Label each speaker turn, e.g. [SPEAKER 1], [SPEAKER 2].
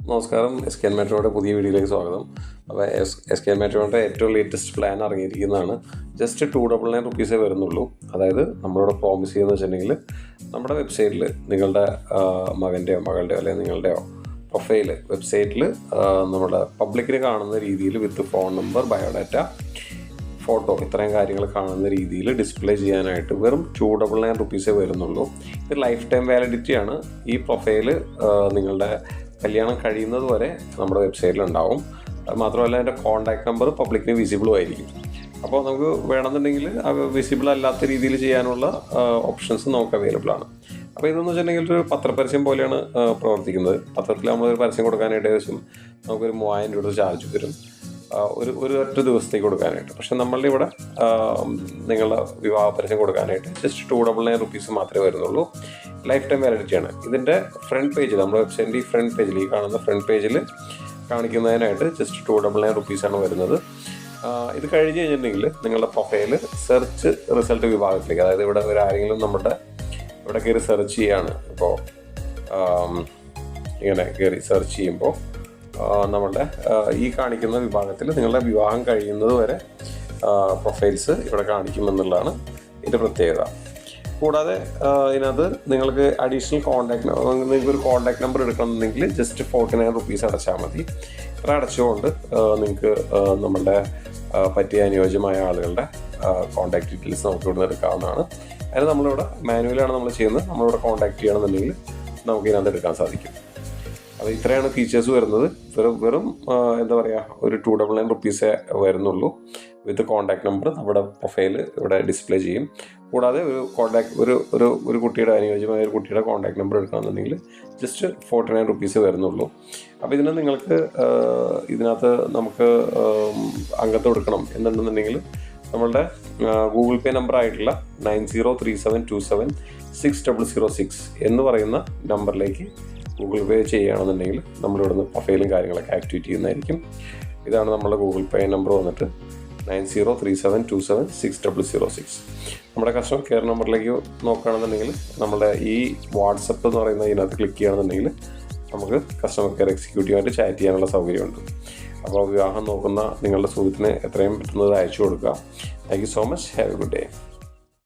[SPEAKER 1] നമസ്കാരം. S K N മെട്രോയുടെ പുതിയ വീഡിയോയിലേക്ക് സ്വാഗതം. അപ്പോൾ എസ് കെ എൻ മെട്രോയുടെ ഏറ്റവും ലേറ്റസ്റ്റ് പ്ലാൻ ഇറങ്ങിയിരിക്കുന്നതാണ്. ജസ്റ്റ് 299 റുപ്പീസേ വരുന്നുള്ളൂ. അതായത് നമ്മളിവിടെ പ്രോമിസ് ചെയ്യുന്നത് വെച്ചിട്ടുണ്ടെങ്കിൽ നമ്മുടെ വെബ്സൈറ്റിൽ നിങ്ങളുടെ മകൻ്റെയോ മകളുടെയോ അല്ലെങ്കിൽ നിങ്ങളുടെയോ പ്രൊഫൈൽ വെബ്സൈറ്റിൽ നമ്മുടെ പബ്ലിക്കിന് കാണുന്ന രീതിയിൽ വിത്ത് ഫോൺ നമ്പർ, ബയോഡാറ്റ, ഫോട്ടോ, ഇത്രയും കാര്യങ്ങൾ കാണുന്ന രീതിയിൽ ഡിസ്പ്ലേ ചെയ്യാനായിട്ട് വെറും 299 റുപ്പീസേ വരുന്നുള്ളൂ. ഇത് ലൈഫ് ടൈം വാലിഡിറ്റിയാണ്. ഈ പ്രൊഫൈൽ നിങ്ങളുടെ കല്യാണം കഴിയുന്നത് വരെ നമ്മുടെ വെബ്സൈറ്റിലുണ്ടാവും. മാത്രമല്ല എൻ്റെ കോൺടാക്ട് നമ്പർ പബ്ലിക്കിന് വിസിബിളും ആയിരിക്കും. അപ്പോൾ നമുക്ക് വേണമെന്നുണ്ടെങ്കിൽ വിസിബിൾ അല്ലാത്ത രീതിയിൽ ചെയ്യാനുള്ള ഓപ്ഷൻസ് നമുക്ക് അവൈലബിൾ ആണ്. അപ്പോൾ ഇതെന്ന് വെച്ചിട്ടുണ്ടെങ്കിൽ ഒരു പത്രപരസ്യം പോലെയാണ് പ്രവർത്തിക്കുന്നത്. പത്രത്തിൽ നമ്മളൊരു പരസ്യം കൊടുക്കാനായിട്ട് ഏകദേശം നമുക്കൊരു 3000 രൂപ ചാർജ് വരും ഒരു ഒറ്റ ദിവസത്തേക്ക് കൊടുക്കാനായിട്ട്. പക്ഷെ നമ്മളുടെ ഇവിടെ നിങ്ങളുടെ വിവാഹ പരസ്യം കൊടുക്കാനായിട്ട് ജസ്റ്റ് 299 റുപ്പീസ് മാത്രമേ വരുന്നുള്ളൂ. ലൈഫ് ടൈം വാലിഡിറ്റിയാണ്. ഇതിൻ്റെ ഫ്രണ്ട് പേജിൽ, നമ്മുടെ വെബ്സൈറ്റിൻ്റെ ഈ ഫ്രണ്ട് പേജിൽ, ഈ കാണുന്ന ഫ്രണ്ട് പേജിൽ കാണിക്കുന്നതിനായിട്ട് ജസ്റ്റ് 299 റുപ്പീസാണ് വരുന്നത്. ഇത് കഴിഞ്ഞ് കഴിഞ്ഞിട്ടുണ്ടെങ്കിൽ നിങ്ങളുടെ പ്രൊഫൈൽ സെർച്ച് റിസൾട്ട് വിഭാഗത്തിലേക്ക്, അതായത് ഇവിടെ ആരെങ്കിലും നമ്മുടെ ഇവിടെ കയറി സെർച്ച് ചെയ്യാണ്. ഇപ്പോൾ ഇങ്ങനെ കയറി സെർച്ച് ചെയ്യുമ്പോൾ നമ്മളുടെ ഈ കാണിക്കുന്ന വിഭാഗത്തിൽ നിങ്ങളുടെ വിവാഹം കഴിയുന്നത് വരെ പ്രൊഫൈൽസ് ഇവിടെ കാണിക്കുമെന്നുള്ളതാണ് ഇതിൻ്റെ പ്രത്യേകത. കൂടാതെ ഇതിനകത്ത് നിങ്ങൾക്ക് അഡീഷണൽ നിങ്ങൾക്കൊരു കോൺടാക്ട് നമ്പർ എടുക്കണമെന്നുണ്ടെങ്കിൽ ജസ്റ്റ് 49 റുപ്പീസ് അടച്ചാൽ മതി. ഇത്ര അടച്ചുകൊണ്ട് നിങ്ങൾക്ക് നമ്മളുടെ പറ്റിയ അനുയോജ്യമായ ആളുകളുടെ കോൺടാക്ട് ഡീറ്റെയിൽസ് നമുക്ക് ഇവിടെ നിന്ന് എടുക്കാവുന്നതാണ്. അതിന് നമ്മളിവിടെ മാനുവലാണ് നമ്മൾ ചെയ്യുന്നത്. നമ്മളിവിടെ കോൺടാക്ട് ചെയ്യണമെന്നുണ്ടെങ്കിൽ നമുക്ക് ഇതിനകത്ത് എടുക്കാൻ സാധിക്കും. അപ്പോൾ ഇത്രയാണ് ഫീച്ചേഴ്സ് വരുന്നത്. വെറും എന്താ പറയുക, ഒരു 299 റുപ്പീസേ വരുന്നുള്ളൂ. വിത്ത് കോൺടാക്ട് നമ്പർ നമ്മുടെ പ്രൊഫൈൽ ഇവിടെ ഡിസ്പ്ലേ ചെയ്യും. കൂടാതെ ഒരു കുട്ടിയുടെ അനുയോജ്യമായ ഒരു കുട്ടിയുടെ കോൺടാക്ട് നമ്പർ എടുക്കണമെന്നുണ്ടെങ്കിൽ ജസ്റ്റ് 49 റുപ്പീസ് വരുന്നുള്ളൂ. അപ്പോൾ നിങ്ങൾക്ക് ഇതിനകത്ത് നമുക്ക് അംഗത്വം എടുക്കണം എന്നുണ്ടെന്നുണ്ടെങ്കിൽ നമ്മളുടെ ഗൂഗിൾ പേ നമ്പർ ആയിട്ടുള്ള 9037276006 എന്ന് പറയുന്ന നമ്പറിലേക്ക് ഗൂഗിൾ പേ ചെയ്യുകയാണെന്നുണ്ടെങ്കിൽ നമ്മളിവിടുന്ന് പ്രൊഫൈലും കാര്യങ്ങളൊക്കെ ആക്ടിവേറ്റ് ചെയ്യുന്നതായിരിക്കും. ഇതാണ് നമ്മുടെ ഗൂഗിൾ പേ നമ്പർ വന്നിട്ട് 9037276006. നമ്മുടെ കസ്റ്റമർ കെയർ നമ്പറിലേക്ക് നോക്കുകയാണെന്നുണ്ടെങ്കിൽ നമ്മുടെ ഈ വാട്സപ്പ് എന്ന് പറയുന്ന ഇതിനകത്ത് ക്ലിക്ക് ചെയ്യുകയാണെന്നുണ്ടെങ്കിൽ നമുക്ക് കസ്റ്റമർ കെയർ എക്സിക്യൂട്ടീവായിട്ട് ചാറ്റ് ചെയ്യാനുള്ള സൗകര്യമുണ്ട്. അപ്പോൾ വിവാഹം നോക്കുന്ന നിങ്ങളുടെ സുഹൃത്തിന് എത്രയും പെട്ടെന്ന് അയച്ചു കൊടുക്കുക. Thank you so much. Have A good day.